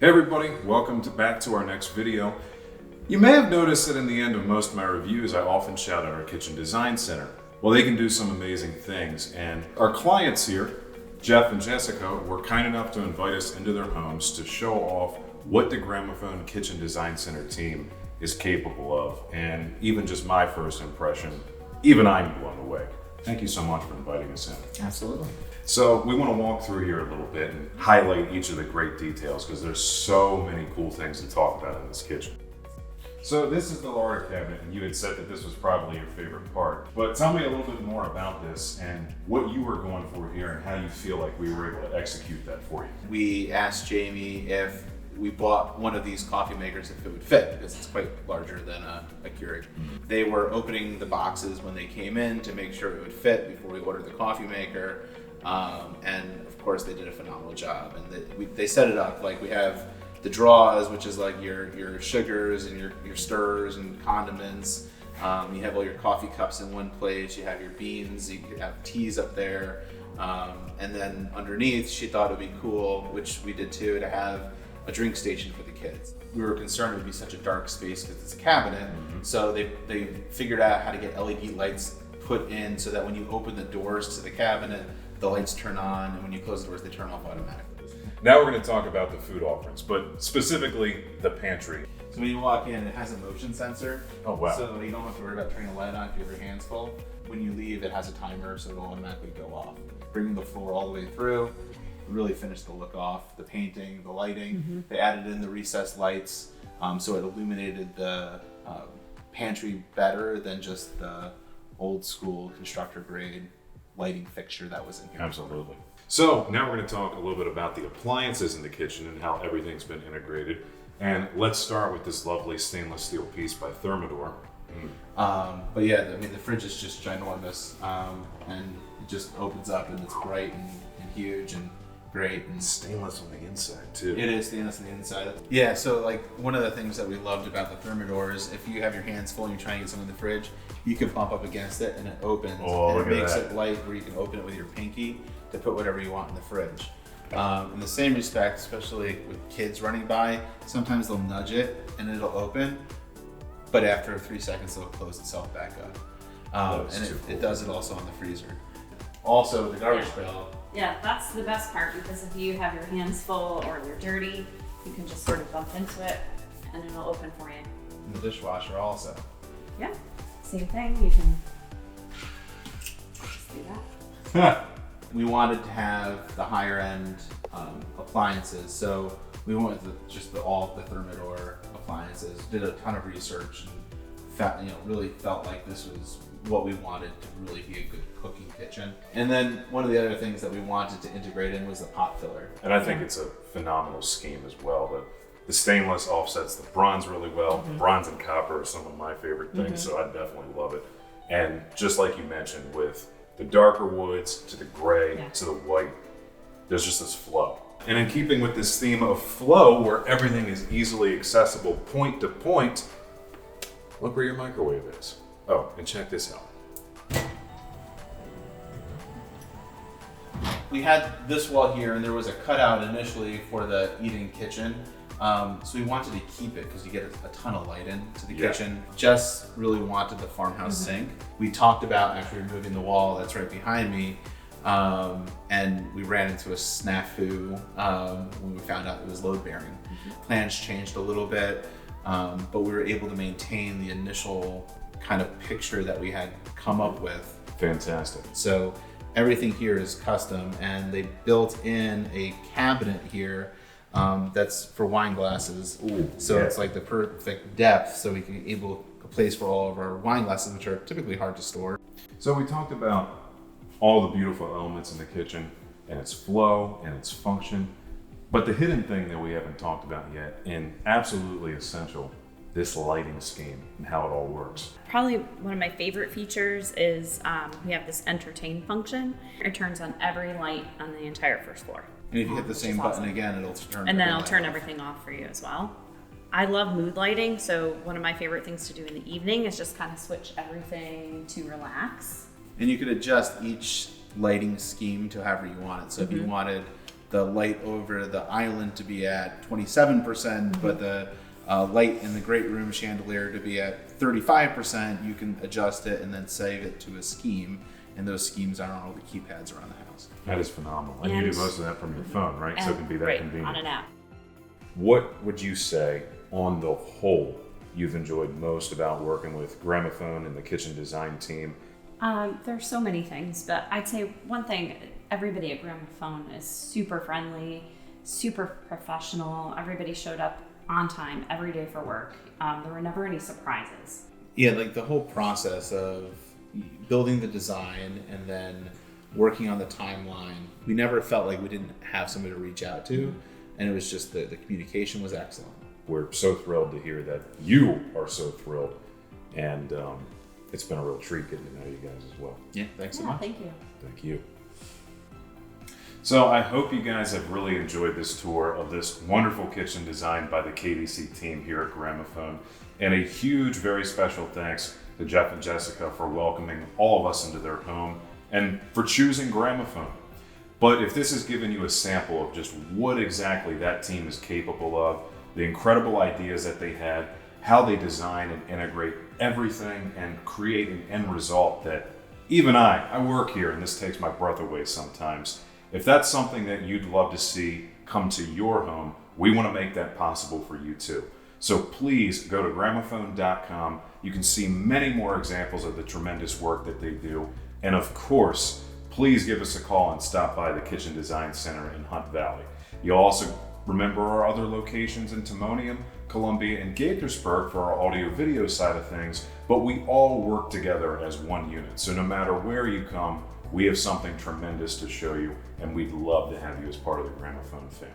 Hey everybody, back to our next video. You may have noticed that in the end of most of my reviews, I often shout out our kitchen design center. Well, they can do some amazing things, and our clients here, Jeff and Jessica, were kind enough to invite us into their homes to show off what the Gramophone Kitchen Design Center team is capable of. And even just my first impression, even I'm blown away. Thank you so much for inviting us in. Absolutely. So we want to walk through here a little bit and highlight each of the great details because there's so many cool things to talk about in this kitchen. So this is the larder cabinet, and you had said that this was probably your favorite part. But tell me a little bit more about this and what you were going for here and how you feel like we were able to execute that for you. We asked Jamie if we bought one of these coffee makers if it would fit, because it's quite larger than a Keurig. They were opening the boxes when they came in to make sure it would fit before we ordered the coffee maker. And of course they did a phenomenal job. And they set it up like we have the drawers, which is like your sugars and your stirrers and condiments. You have all your coffee cups in one place. You have your beans. You could have teas up there. And then underneath, she thought it would be cool, which we did too, to have a drink station for the kids. We were concerned it would be such a dark space because it's a cabinet. So they figured out how to get LED lights put in so that when you open the doors to the cabinet, the lights turn on, and when you close the doors, they turn off automatically. Now we're going to talk about the food offerings, but specifically the pantry. So when you walk in, it has a motion sensor. Oh, wow. So you don't have to worry about turning the light on if you have your hands full. When you leave, it has a timer, so it'll automatically go off. Bringing the floor all the way through, really finished the look off, the painting, the lighting. They added in the recessed lights, so it illuminated the pantry better than just the old school constructor grade lighting fixture that was in here. Absolutely. So now we're going to talk a little bit about the appliances in the kitchen and how everything's been integrated. And let's start with this lovely stainless steel piece by Thermador. But yeah, I mean, the fridge is just ginormous, and it just opens up and it's bright and huge and great. And Stainless on the inside too. it is stainless on the inside. Yeah, so like one of the things that we loved about the Thermador is if you have your hands full and you're trying to get something in the fridge, you can bump up against it and it opens. Oh, and it makes that. it light where you can open it with your pinky to put whatever you want in the fridge. In the same respect, especially with kids running by, sometimes they'll nudge it and it'll open, but after 3 seconds it'll close itself back up. And it does it also on the freezer. Also, the garbage pail. Yeah, that's the best part, because if you have your hands full or you're dirty, you can just sort of bump into it and it'll open for you. And the dishwasher also. Yeah, same thing, you can just do that. We wanted to have the higher end appliances, so we went with all of the Thermador appliances. Did a ton of research and really felt like this was what we wanted to really be a good cooking kitchen. And then one of the other things that we wanted to integrate in was the pot filler. And I think it's a phenomenal scheme as well. The stainless offsets the bronze really well. Bronze and copper are some of my favorite things, so I definitely love it. And just like you mentioned, with the darker woods to the gray to the white, there's just this flow. And in keeping with this theme of flow, where everything is easily accessible point to point, look where your microwave is. Oh, and check this out. We had this wall here, and there was a cutout initially for the eating kitchen. So we wanted to keep it because you get a ton of light into the kitchen. Jess really wanted the farmhouse sink. We talked about actually removing the wall that's right behind me, and we ran into a snafu when we found out it was load bearing. Plans changed a little bit, but we were able to maintain the initial kind of picture that we had come up with. Fantastic. So everything here is custom, and they built in a cabinet here that's for wine glasses. It's like the perfect depth, so we can a place for all of our wine glasses, which are typically hard to store. So we talked about all the beautiful elements in the kitchen and its flow and its function, but the hidden thing that we haven't talked about yet, and absolutely essential, this lighting scheme and how it all works. Probably one of my favorite features is we have this entertain function. It turns on every light on the entire first floor. And if you hit the same button again, it'll turn. And then it'll turn everything off for you as well. I love mood lighting, so one of my favorite things to do in the evening is just kind of switch everything to relax. And you could adjust each lighting scheme to however you want it. So if you wanted the light over the island to be at 27%, but the light in the great room chandelier to be at 35%, you can adjust it and then save it to a scheme. And those schemes are on all the keypads around the house. That is phenomenal. And you do most of that from your phone, right? So it can be that right, convenient. on an app. What would you say, on the whole, you've enjoyed most about working with Gramophone and the kitchen design team? There's so many things, but I'd say one thing, everybody at Gramophone is super friendly, super professional. Everybody showed up on time every day for work. There were never any surprises. Yeah, like the whole process of building the design and then working on the timeline, we never felt like we didn't have somebody to reach out to, and it was just the communication was excellent. We're so thrilled to hear that you are so thrilled, and it's been a real treat getting to know you guys as well. Yeah, thanks so Yeah, much. thank you. Thank you. So I hope you guys have really enjoyed this tour of this wonderful kitchen designed by the KDC team here at Gramophone. And a huge, very special thanks to Jeff and Jessica for welcoming all of us into their home and for choosing Gramophone. But if this has given you a sample of just what exactly that team is capable of, the incredible ideas that they had, how they design and integrate everything and create an end result that even I work here and this takes my breath away sometimes. If that's something that you'd love to see come to your home, we want to make that possible for you too. So please go to gramophone.com. You can see many more examples of the tremendous work that they do. And of course, please give us a call and stop by the Kitchen Design Center in Hunt Valley. You'll also remember our other locations in Timonium, Columbia, and Gaithersburg for our audio video side of things, but we all work together as one unit. So no matter where you come, we have something tremendous to show you, and we'd love to have you as part of the Gramophone family.